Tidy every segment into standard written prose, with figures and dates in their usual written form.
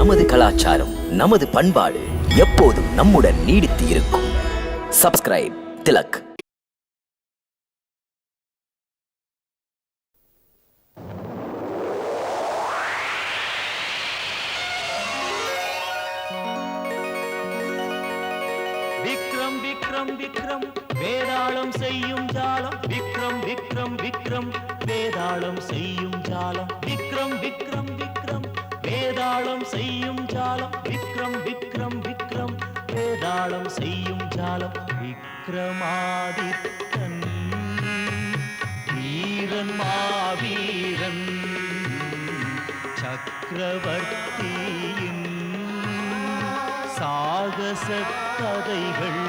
நமது கலாச்சாரம், நமது பண்பாடு எப்போதும் நம்முடன் நீடித்து இருக்கும். சப்ஸ்கிரைப் திலக். விக்ரம் விக்ரம் விக்ரம் வேதாளம் செய்யும் ஜாலம். விக்ரம் விக்ரம் விக்ரம் வேதாளம் செய்யும் ஜாலம். விக்ரம் விக்ரம் விக்ரம் வேதாளம் செய்யும் ஜாலம். விக்ரம் விக்ரம் விக்ரம் வேதாளம் செய்யும் ஜாலம். விக்ரமாதித்தன் வீரன் மாவீரன் சக்கரவர்த்தியின் சாகச கதைகள்.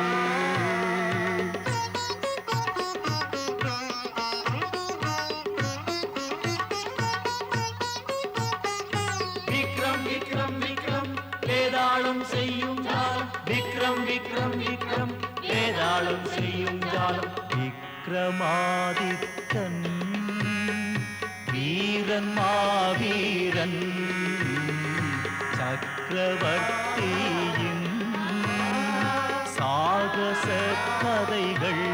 விக்ரம் விக்ரம் விக்ரம் வேதாளம் செய்யும் ஜாலம். விக்ரம் விக்ரம் விக்ரம் வேதாளம் செய்யும் ஜாலம். விக்ரமாதித்தன் வீரன் மாவீரன் சக்கரவர்த்தியின் சாகச கதைகள்.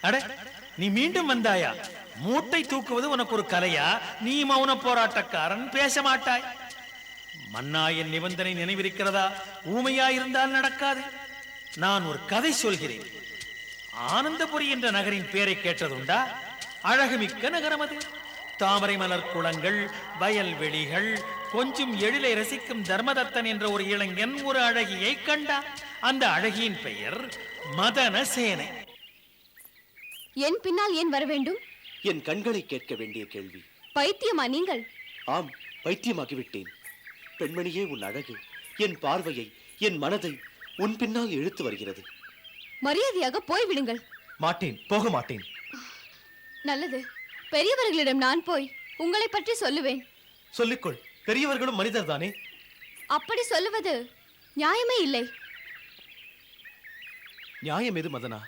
அட, நீ மீண்டும் வந்தாயா? மூட்டை தூக்குவது உனக்கு ஒரு கலையா? நீ மௌன போராட்டக்காரன், பேச மாட்டாய். மன்னா, என் நிபந்தனை நினைவிருக்கிறதா? ஊமையா இருந்தால் நடக்காது. நான் ஒரு கதை சொல்கிறேன். ஆனந்தபுரி என்ற நகரின் பெயரை கேட்டதுண்டா? அழகுமிக்க நகரம் அது. தாமரை மலர் குளங்கள், வயல்வெளிகள், கொஞ்சம் எழிலை ரசிக்கும் தர்மதத்தன் என்ற ஒரு இளைஞன் ஒரு அழகியை கண்டான். அந்த அழகியின் பெயர் மதனசேனை. என் பின்னால் ஏன் வர வேண்டும்? என் கண்களை கேட்க வேண்டிய கேள்வி. பைத்தியமா நீங்கள்? ஆம், பைத்தியமாகிவிட்டேன். பெண்மணியே, உன் அழகு என் பார்வையை, என் மனதை உன் பின்னால் இழுத்து வருகிறது. மரியாதையாக போய்விடுங்கள். மாட்டேன், போக மாட்டேன். நல்லது, பெரியவர்களிடம் நான் போய் உங்களை பற்றி சொல்லுவேன். சொல்லிக்கொள், பெரியவர்களும் மனிதர் தானே. அப்படி சொல்லுவது நியாயமே இல்லை. நியாயம் எது மதனா?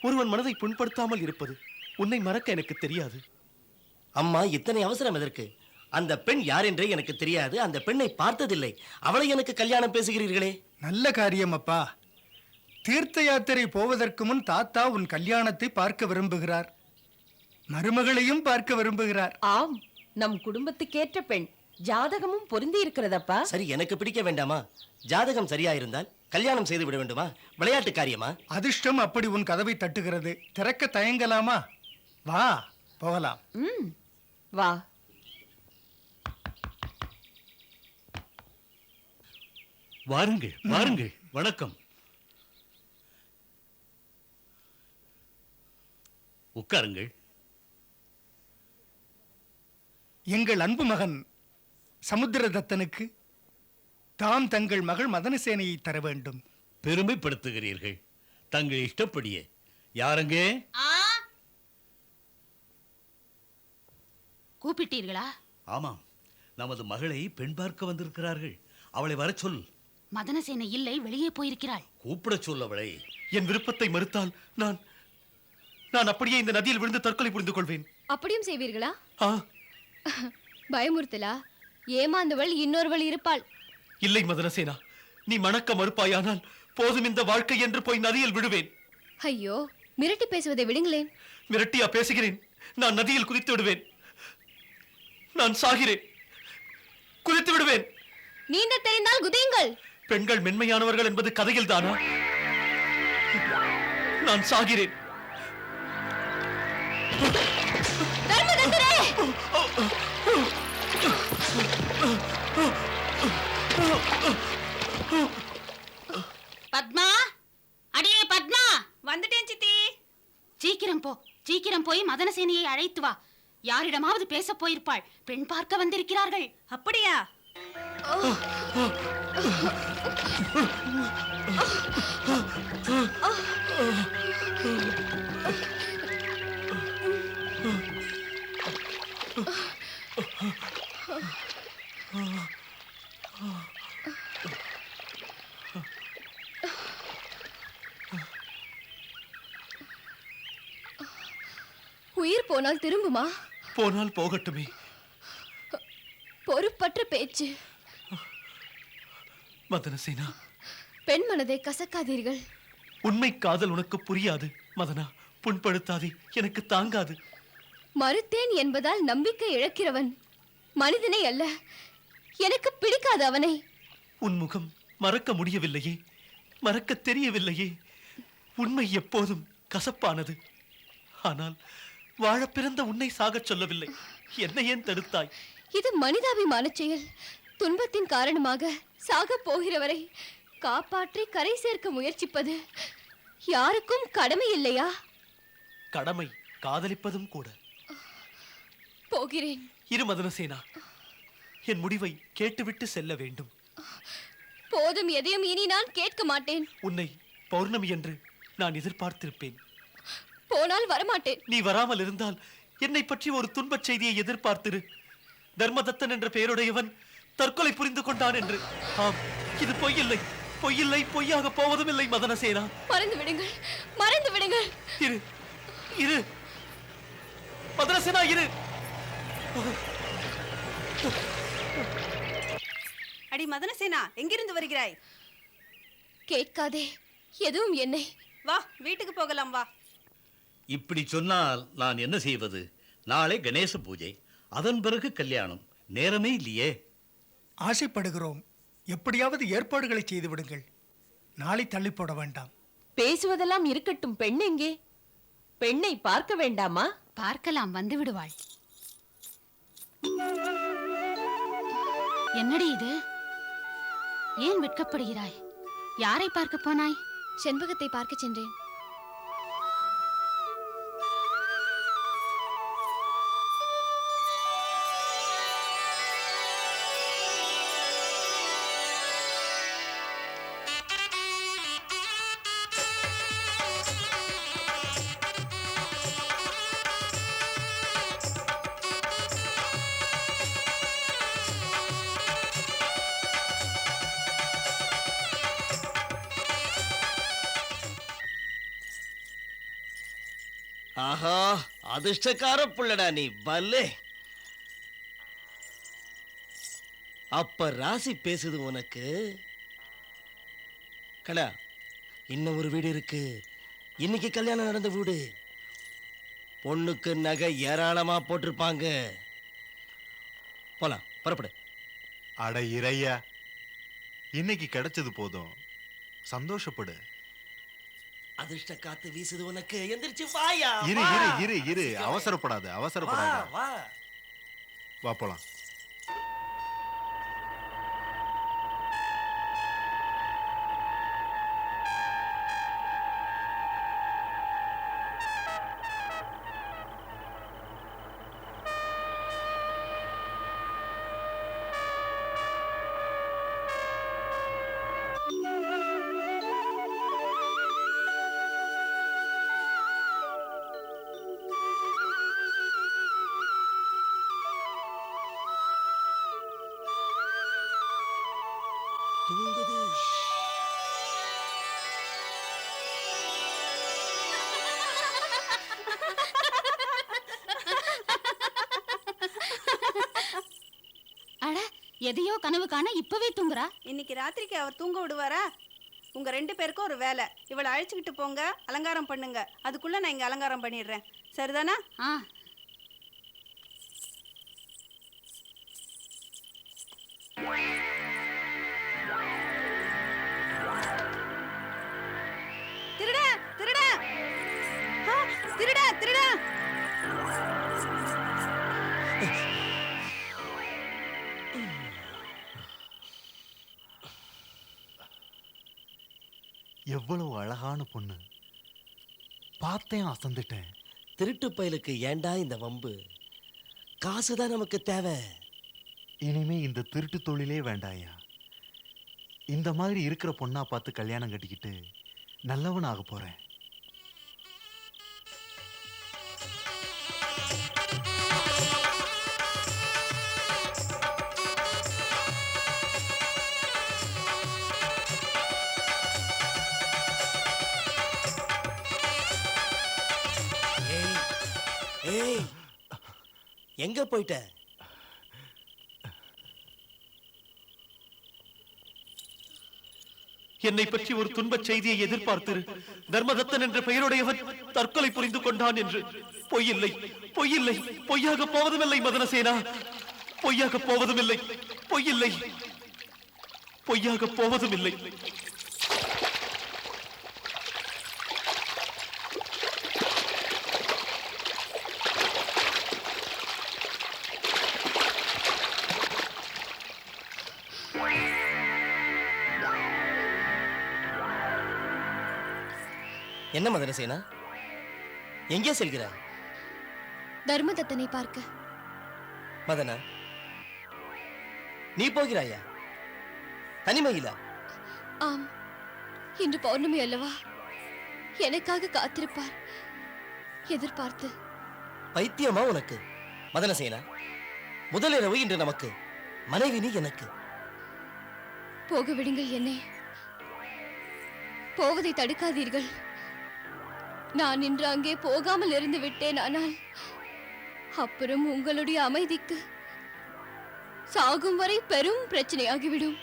ஒருவன் மனதை புண்படுத்தாமல் இருப்பது உன்னை மறக்க எனக்கு தெரியாது. அம்மா, இத்தனை அவசரம் எதற்கு? அந்த பெண் யார் என்றே எனக்கு தெரியாது. அந்த பெண்ணை பார்த்ததில்லை. அவளை எனக்கு கல்யாணம் பேசுகிறீர்களே? நல்ல காரியம் அப்பா. தீர்த்த யாத்திரை போவதற்கு முன் தாத்தா உன் கல்யாணத்தை பார்க்க விரும்புகிறார். மருமகளையும் பார்க்க விரும்புகிறார். ஆம், நம் குடும்பத்துக்கேற்ற பெண். ஜாதகமும் பொருந்தி இருக்கிறதப்பா. சரி, எனக்கு பிடிக்க வேண்டாமா? ஜாதகம் சரியா இருந்தால் கல்யாணம் செய்து விட வேண்டுமா? விளையாட்டு காரியமா? அதிர்ஷ்டம் அப்படி உன் கதவை தட்டுகிறது. திறக்க தயங்கலாமா? வா, போகலாம். வா. வாருங்கள், வாருங்கள். வணக்கம். உட்காருங்கள். எங்கள் அன்பு மகன் சமுத்திரதத்தனுக்கு தாம் தங்கள் மகள் மதனசேனையை தர வேண்டும். பெருமைப்படுத்துகிறீர்கள். தங்கள் இஷ்டப்படியே. யாருங்க? கூப்பிட்டீர்களா? ஆமாம், நமது மகளை பெண் பார்க்க வந்திருக்கிறார்கள். அவளை வர சொல். மதனசேனை இல்லை, வெளியே போயிருக்கிறாள். கூப்பிட சொல்லவளை. என் விருப்பத்தை மறுத்தால் நான் அப்படியே இந்த நதியில் விழுந்து தற்கொலை புரிந்து கொள்வேன். அப்படியும் செய்வீர்களா? ஆ, பயமுறுத்தலா? ஏமாந்தவள் இன்னொருவள் இருப்பாள். இல்லை மதனசேனா, நீ மணக்க மறுப்பாயானால் போதும் இந்த வாழ்க்கை என்று போய் நதியில் விடுவேன். ஐயோ, மிரட்டி பேசுவதை விடுங்களேன். மிரட்டியா பேசுகிறேன்? நான் நதியில் குதித்து விடுவேன். நான் சாகிறேன், குதித்து விடுவேன். நீந்த தெரிந்தால் குதியுங்கள். பெண்கள் மென்மையானவர்கள் என்பது கதையில் தானா? நான் சாகிறேன். தர்மதத்தரே! பத்மா, அடியே பத்மா! வந்துட்டேன் சித்தி. சீக்கிரம் போ, சீக்கிரம் போய் மதனசேனையை அழைத்து வா. யாரிடமாவது பேச போயிருப்பாள். பெண் பார்க்க வந்திருக்கிறார்கள். அப்படியா? உயிர் போனால் திரும்புமா? போனால் போகட்டுமே. பொறுப்பற்ற பேச்சு. மதனசேனா, பெண் மனதை கசக்காதீர்கள். உண்மை காதல் உனக்கு புரியாது. மதனா, புண்படுத்தாதே, எனக்கு தாங்காது. மறுத்தேன் என்பதால் நம்பிக்கை இழக்கிறவன் மனிதனே அல்ல. எனக்கு பிடிக்காது அவனை. உன் முகம் மறக்க முடியவில்லையே, மறக்க தெரியவில்லையே. உண்மை எப்போதும் கசப்பானது. ஆனால் வாழ பிறந்த உன்னை சாகச் சொல்லவில்லை. என்னை ஏன் தடுத்தாய்? இது மனிதாபிமான செயல். துன்பத்தின் காரணமாக சாக போகிறவரை காப்பாற்றி கரை சேர்க்க முயற்சிப்பது யாருக்கும் கடமை இல்லையா? கடமை காதலிப்பதும் கூட. போகிறேன். இரு மதனசேனா, என் முடிவை கேட்டுவிட்டு செல்ல வேண்டும். போதும், எதையும் இனி நான் கேட்க மாட்டேன். உன்னை பௌர்ணமி என்று நான் எதிர்பார்த்திருப்பேன். போனால் வரமாட்டேன். நீ வராமல் இருந்தால் என்னை பற்றி ஒரு துன்பச் செய்தியை எதிர்பார்த்திரு. தர்மதத்தன் என்ற பெயருடையவன் தற்கொலை புரிந்து கொண்டான் என்று. ஆம், இது பொய்யில்லை, பொய்யில்லை, பொய்யாக போவதும் இல்லை மதனசேனா. மறந்து விடுங்கள், மறந்து விடுங்கள். இரு, இரு மதனசேனா, இரு. அடி மதனசேனா, எங்கிருந்து வருகிறாய்? கேட்காதே, எதுவும் என்னை. வா, வீட்டுக்கு போகலாம், வா. இப்படி சொன்னால் நான் என்ன செய்வது? நாளை கணேச பூஜை, அதன் பிறகு கல்யாணம். நேரமே இல்லையே. ஆசைப்படுகிறோம். எப்படியாவது ஏற்பாடுகளை செய்து விடுங்கள். நாளை தள்ளி போட வேண்டாம். பேசுவதெல்லாம் இருக்கட்டும், பெண் எங்கே? பெண்ணை பார்க்க வேண்டாமா? பார்க்கலாம், வந்து விடுவாள். என்னடி இது? ஏன் வெட்கப்படுகிறாய்? யாரை பார்க்க போனாய்? செண்பகத்தை பார்க்க சென்றேன். ஆஹா, அதிர்ஷ்டக்கார புள்ளடா நீ, பல்லே. அப்ப ராசி பேசுது உனக்கு. கடா, இன்னும் ஒரு வீடு இருக்கு. இன்னைக்கு கல்யாணம் நடந்த வீடு. பொண்ணுக்கு நகை ஏராளமா போட்டிருப்பாங்க. போலாம், புறப்படு. அட இறையா, இன்னைக்கு கிடைச்சது போதும், சந்தோஷப்படு. அதிர்ஷ்ட காத்து வீசுது உனக்கு. எந்திரிச்சு வாயா. இரு வா. இரு இரு இரு அவசரப்படாத, வா, அவசரப்படாத. வா. வா போலாம். எதையோ கனவு காண இப்பவே தூங்குறா. இன்னைக்கு ராத்திரிக்கு அவர் தூங்க விடுவாரா? உங்க 2 பேருக்கும் ஒரு வேலை. இவளை அழைச்சிக்கிட்டு போங்க, அலங்காரம் பண்ணுங்க. அதுக்குள்ள நான் இங்க அலங்காரம் பண்ணிடுறேன். சரிதானா? ஆ. திருடா திருடா திருடா திருடா. எவ்வளவு அழகான பொண்ணு, பார்த்தேன் அசந்துட்டேன். திருட்டு பயலுக்கு ஏண்டா இந்த வம்பு? காசுதான் நமக்கு தேவை. இனிமே இந்த திருட்டு தொழிலே வேண்டாயா. இந்த மாதிரி இருக்கிற பொண்ணா பார்த்து கல்யாணம் கட்டிக்கிட்டு நல்லவன் ஆக போறேன். ஏய், எங்க போயிட்ட? என்னை பற்றி ஒரு துன்பச் செய்தியை எதிர்பார்த்து தர்மதத்தன் என்ற பெயருடையவன் தற்கொலை புரிந்து கொண்டான் என்று. பொய்யில்லை, பொய்யில்லை, பொய்யாக போவதுமில்லை மதனசேனா, பொய்யாக போவதுமில்லை, பொய்யில்லை, பொய்யாக போவதுமில்லை. என்ன மதனசேனா, எங்கே செல்கிறாய்? தர்மதத்தனை பார்க்க. மதனா, நீ போகிறாயா? தனிமையிலா? ஆம், இன்று பௌர்ணமி அல்லவா? எனக்காக காத்திருப்பார் எதிர்பார்த்து. பைத்தியமா உனக்கு? மதனசேனா, முதலிரவு இன்று நமக்கு, மனைவி நீ எனக்கு. போக விடுங்கள் என்னை. போவதை தடுக்காதீர்கள். நான் இன்று அங்கே போகாமல் இருந்து விட்டேன். ஆனால் அப்புறம் உங்களுடைய அமைதிக்கு சாகும் வரை பெரும் பிரச்சனையாகிவிடும்.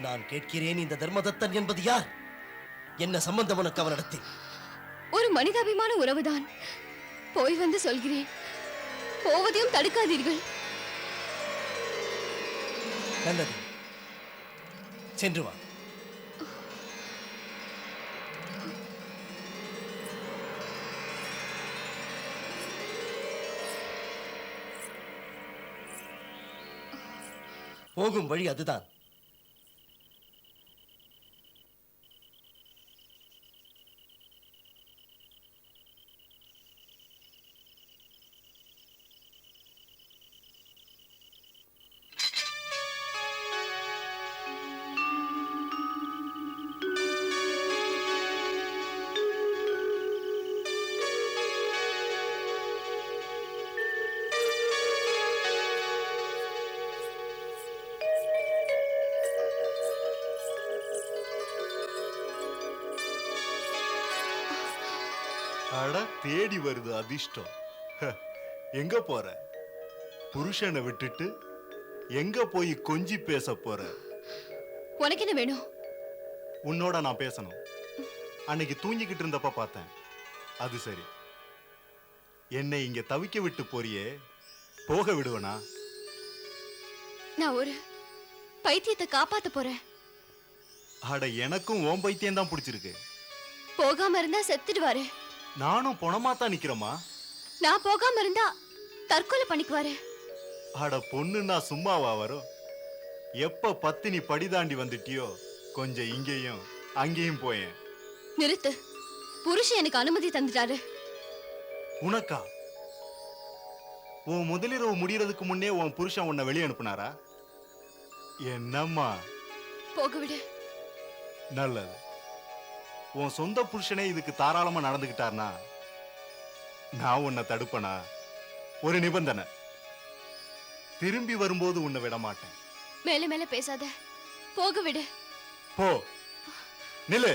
நான் கேட்கிறேன், இந்த தர்மதத்தன் என்பது யார்? என்ன சம்பந்தம் உனக்கு அவனிடத்தில்? ஒரு மனிதாபிமான உறவுதான். போய் வந்து சொல்கிறேன். போவதையும் தடுக்காதீர்கள். நல்லது, சென்று வா. போகும் வழி அதுதான். அட, தேடி வருது அதிர்ஷ்டம். எங்க போற? புருஷனை விட்டுட்டு எங்க போய் கொஞ்சி பேச போற? உனக்கு என்ன வேணும்? உன்னோட நான் பேசணும். அன்னைக்கு தூங்கிக்கிட்டு இருந்தப்ப பார்த்தேன். அது சரி, என்னை இங்க தவிக்க விட்டு போறியே, போக விடுவனா? நான் ஒரு பைத்தியத்தை காப்பாத்த போறேன். அட, எனக்கும் ஓம் பைத்தியம் தான் பிடிச்சிருக்கு. போகாம இருந்தா செத்துடுவாரு. நானும் பொணமாத்தான் நிக்கிறோமா? நான் போகாம இருந்தா தற்கொலை பண்ணிக்குவாரு. அட, பொண்ணுன்னா சும்மாவா வரும்? எப்ப பத்தினி படிதாண்டி வந்துட்டியோ, கொஞ்சம் இங்கேயும் அங்கேயும் போயேன். நிறுத்து. புருஷன் எனக்கு அனுமதி தந்துட்டாரு. உனக்கா? உன் முதலிரவு முடியறதுக்கு முன்னே உன் புருஷன் உன்னை வெளியே அனுப்புனாரா? என்னம்மா? போக விடு. நல்லது. உன் சொந்த புருஷனே இதுக்கு தாராளமா நடந்துகிட்டார்னா நான் உன்னை தடுப்பனா? ஒரு நிபந்தனை. திரும்பி வரும்போது உன்னை விட மாட்டேன். மேல மேல பேசாத. போக விடு. போ. நில்லு.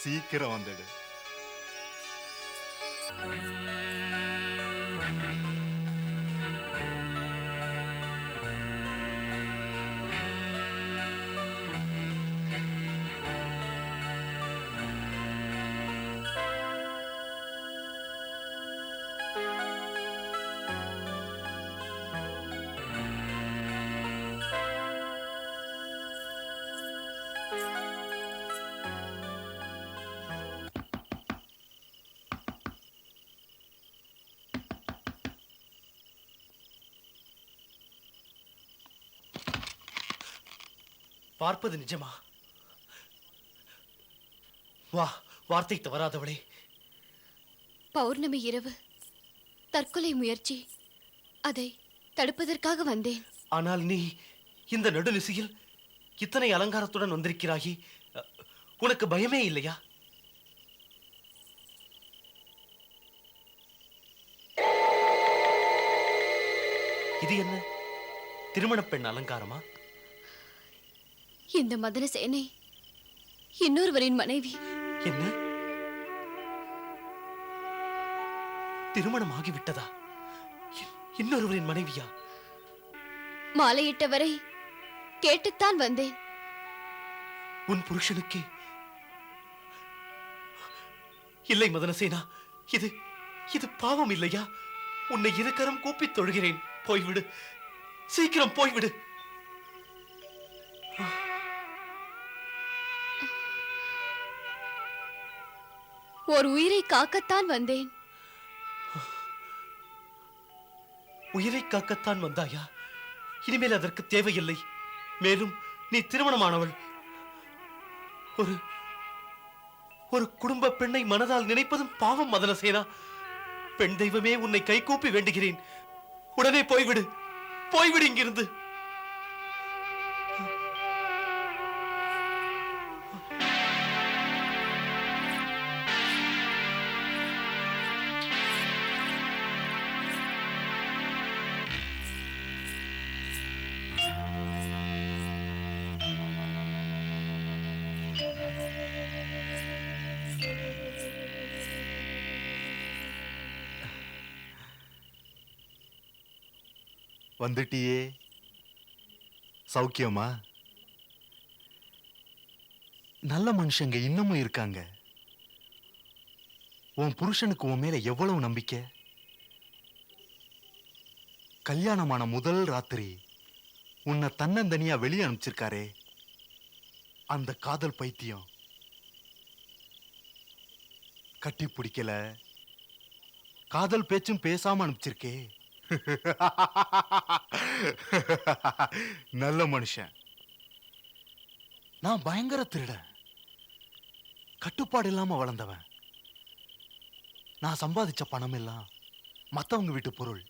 சீக்கிரம் வந்துடு. பார்ப்பது நிஜமா? வா, வார்த்தை தவறாதவளே. பௌர்ணமி இரவு தற்கொலை முயற்சி, அதை தடுப்பதற்காக வந்தேன். ஆனால் நீ இந்த நடுநிசையில் இத்தனை அலங்காரத்துடன் வந்திருக்கிறாயே, உனக்கு பயமே இல்லையா? இது என்ன திருமண பெண் அலங்காரமா? இந்த மதனசேனை இன்னொருவரின் மனைவி. என்ன, திருமணம் ஆகிவிட்டதா? இன்னொருவரின் மனைவியா? மாலையிட்டவரை கேட்டுத்தான் வந்தேன். உன் புருஷனுக்கே? இல்லை மதனசேனா, இது இது பாவம் இல்லையா? உன்னை இருக்கரம் கூப்பித் தொழுகிறேன், போய்விடு, சீக்கிரம் போய்விடு. ஒரு உயிரை காக்கத்தான் வந்தேன். உயிரை காக்கத்தான் வந்தாயா? இனிமேல் அதற்கு தேவையில்லை. மேலும் நீ திருமணமானவள். ஒரு ஒரு குடும்ப பெண்ணை மனதால் நினைப்பதும் பாவம் மதனசேனா. பெண் தெய்வமே, உன்னை கைகூப்பி வேண்டுகிறேன், உடனே போய்விடு, போய்விடு இங்கிருந்து. வந்துட்டியே, சௌக்கியமா? நல்ல மனுஷங்க இன்னமும் இருக்காங்க. உன் புருஷனுக்கு உன் மேல எவ்வளவு நம்பிக்கை. கல்யாணமான முதல் ராத்திரி உன்னை தன்னந்தனியா வெளியே அனுப்பிச்சிருக்காரே, அந்த காதல் பைத்தியம் கட்டி பிடிக்கல, காதல் பேச்சும் பேசாம அனுப்பிச்சிருக்கே. நல்ல மனுஷன். நான் பயங்கர திருடன், கட்டுப்பாடு இல்லாம வளர்ந்தவன். நான் சம்பாதிச்ச பணம் எல்லாம் மத்தவங்க வீட்டு பொருள்.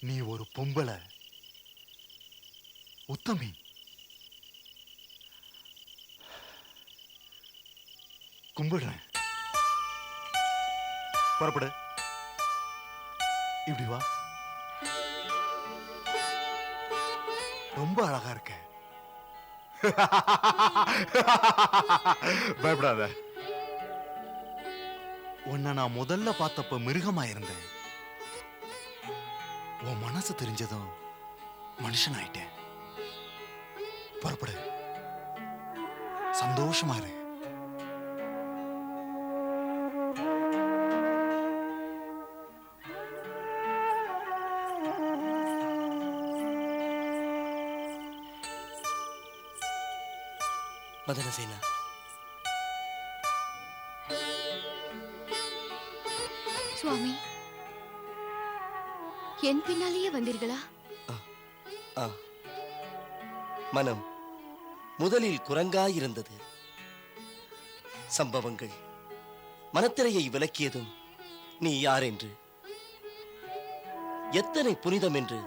நீ ஒரு பொம்பளை, உத்தமி. கும்பிடுறேன். புறப்படு, இப்படி வா. ரொம்ப அழகா இருக்க. பயப்படாத. உன்னை நான் முதல்ல பார்த்தப்ப மிருகமா இருந்தேன். உன் மனசு தெரிஞ்சதும் மனுஷன் ஆயிட்டேன். புறப்படு, சந்தோஷமா இரு. மதனசேனா, சுவாமி, என் பின்னாலேயே வந்தீர்களா? மனம் முதலில் குரங்காயிருந்தது. சம்பவங்கள் மனத்திரையை விலக்கியதும் நீ யார் என்று, எத்தனை புனிதம் என்று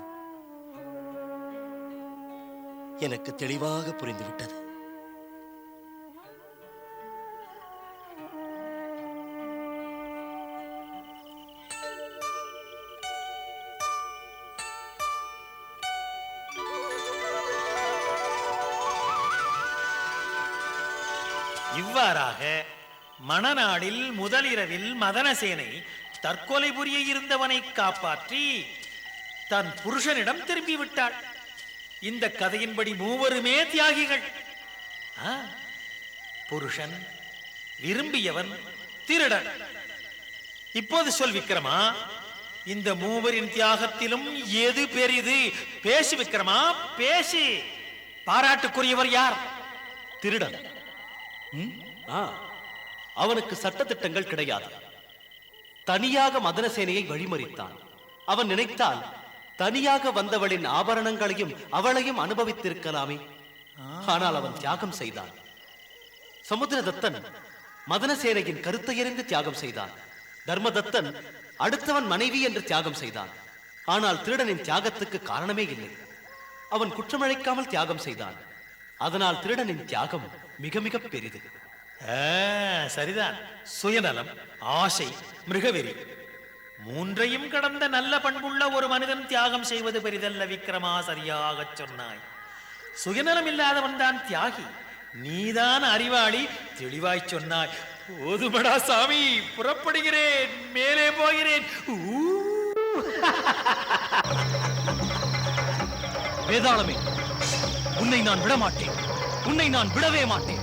எனக்கு தெளிவாக புரிந்துவிட்டது. இவ்வாறாக மணநாளில் முதலிரவில் மதனசேனை தற்கொலை புரிய இருந்தவனை காப்பாற்றி தன் புருஷனிடம் திரும்பிவிட்டாள். இந்த கதையின்படி மூவருமே தியாகிகள். புருஷன், விரும்பியவன், திருடன். இப்போது சொல் விக்ரமா, இந்த மூவரின் தியாகத்திலும் எது பெரிது? பேசு விக்ரமா, பேசு. பாராட்டுக்குரியவர் யார்? திருடன். அவனுக்கு சட்டதிட்டங்கள் கிடையாது. தனியாக மதனசேனையை வழிமறித்தான். அவன் நினைத்தால் தனியாக வந்தவளின் ஆபரணங்களையும் அவளையும் அனுபவித்திருக்கலாமே. ஆனால் அவன் தியாகம் செய்தான். சமுத்திரதத்தன் மதனசேனையின் கருத்தை எறிந்து தியாகம் செய்தான். தர்மதத்தன் அடுத்தவன் மனைவி என்று தியாகம் செய்தான். ஆனால் திருடனின் தியாகத்துக்கு காரணமே இல்லை. அவன் குற்றமழைக்காமல் தியாகம் செய்தான். அதனால் திருடனின் தியாகம் மிக மிக பெரிது. சரிதான். சுயநலம், ஆசை, மிருகவெறி மூன்றையும் கடந்த நல்ல பண்புள்ள ஒரு மனிதன் தியாகம் செய்வது பெரிதல்ல விக்ரமா, சரியாகச் சொன்னாய். சுயநலம் இல்லாதவன் தான் தியாகி. நீதான் அறிவாளி, தெளிவாய் சொன்னாய். போதுமடா சாமி, புறப்படுகிறேன், மேலே போகிறேன். வேதாளமே, உன்னை நான் விட மாட்டேன். உன்னை நான் விடவே மாட்டேன்.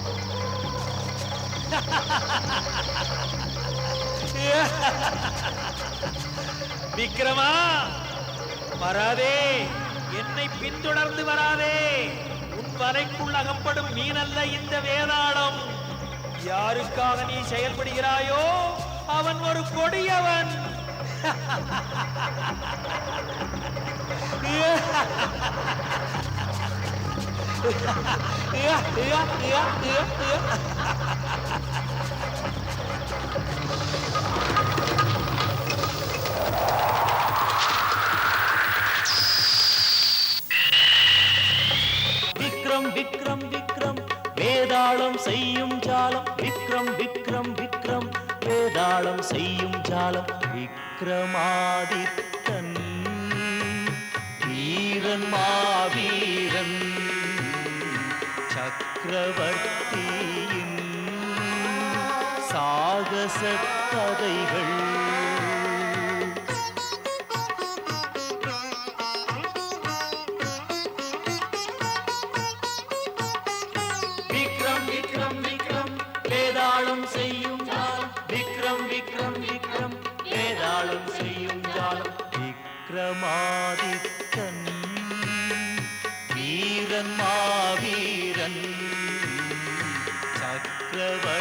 விக்ரமா, வராதே, என்னை பின்தொடர்ந்து வராதே. உன் வலைக்குள் அகப்படும் மீனல்ல இந்த வேதாளம். யாருக்காக நீ செயல்படுகிறாயோ அவன் ஒரு கொடியவன். விக்ரம் விக்ரம் விக்ரம் வேதாளம் செய்யும் ஜாலம். விக்ரம் விக்ரம் விக்ரம் வேதாளம் செய்யும் ஜாலம். விக்ரமாதித்தன் வீரன் மாவீரன் சக்கரவர்த்தியின் சாகச கதைகள். விக்ரம் விக்ரம் விக்ரம் வேதாளம் செய்யும் ஜாலம். விக்ரம் விக்ரம் விக்ரம் வேதாளம் செய்யும் ஜாலம். விக்ரமாதித்தன் வீரன் மாவீரன் சக்கரவர்த்தி